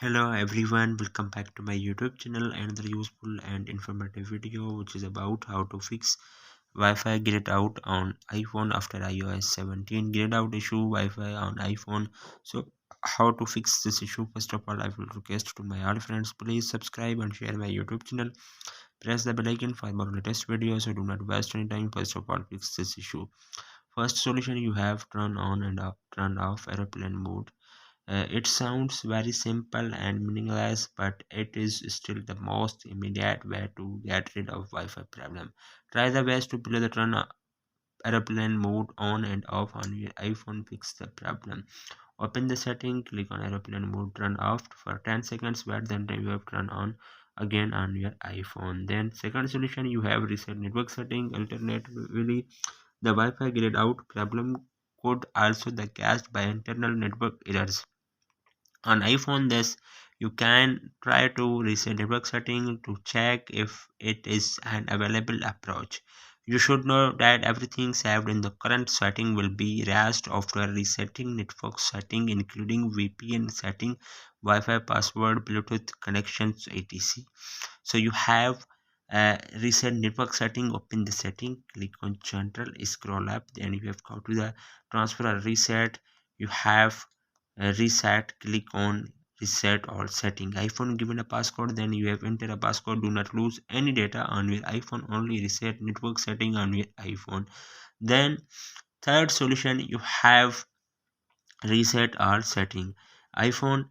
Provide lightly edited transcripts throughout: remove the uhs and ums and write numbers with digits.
Hello everyone, welcome back to my YouTube channel. Another useful and informative video which is about how to fix Wi-Fi grayed out on iPhone after iOS 17 grayed out issue Wi-Fi on iPhone. So how to fix this issue? First of all, I will request to my all friends, please subscribe and share my YouTube channel. Press the bell icon for more latest videos, so do not waste any time. First of all, fix this issue. First solution, you have turn off airplane mode. It sounds very simple and meaningless, but it is still the most immediate way to get rid of Wi-Fi problem. Try the best to play the turn airplane mode on and off on your iPhone. Fix the problem. Open the setting, click on airplane mode, turn off for 10 seconds, wait, then you have turn on again on your iPhone. Then second solution, you have reset network setting. Alternatively, the Wi-Fi grayed out problem could also be caused by internal network errors on iPhone. This you can try to reset network setting to check if it is an available approach. You should know that everything saved in the current setting will be erased after resetting network setting, including VPN setting, Wi-Fi password, Bluetooth connections, etc. So you have reset network setting. Open the setting, click on general, scroll up, then you have go to the transfer or reset. You have reset, click on reset all setting. iPhone given a passcode, then you have enter a passcode. Do not lose any data on your iPhone, only reset network setting on your iPhone. Then third solution, you have reset all setting. iPhone,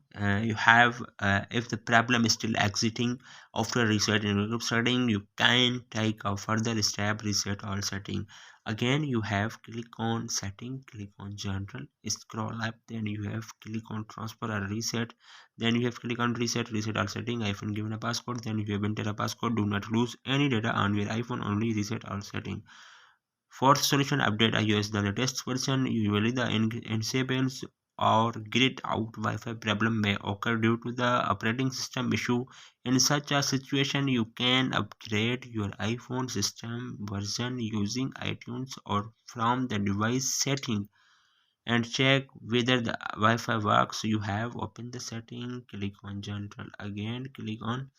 you have if the problem is still exiting after resetting group setting, you can take a further step, reset all setting. Again, you have click on setting, click on general, scroll up, then you have click on transfer or reset, then you have click on reset all setting. iPhone given a passcode, then you have enter a passcode. Do not lose any data on your iPhone, only reset all setting. Fourth solution, update iOS. The latest version, usually the instables or grayed out Wi-Fi problem may occur due to the operating system issue. In such a situation, you can upgrade your iPhone system version using iTunes or from the device setting and check whether the Wi-Fi works. You have opened the setting, click on general, again click on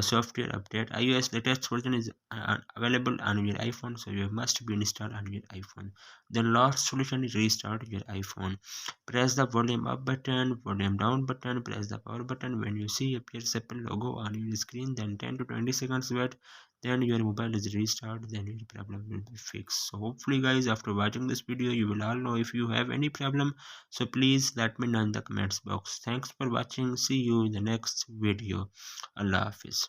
software update. iOS latest version is available on your iPhone, so you must be installed on your iPhone. The last solution is restart your iPhone. Press the volume up button, volume down button, press the power button. When you see appears Apple logo on your screen, then 10 to 20 seconds wait, then your mobile is restarted, then your problem will be fixed. So hopefully guys, after watching this video, you will all know if you have any problem. So please let me know in the comments box. Thanks for watching. See you in the next video. Allah Hafiz.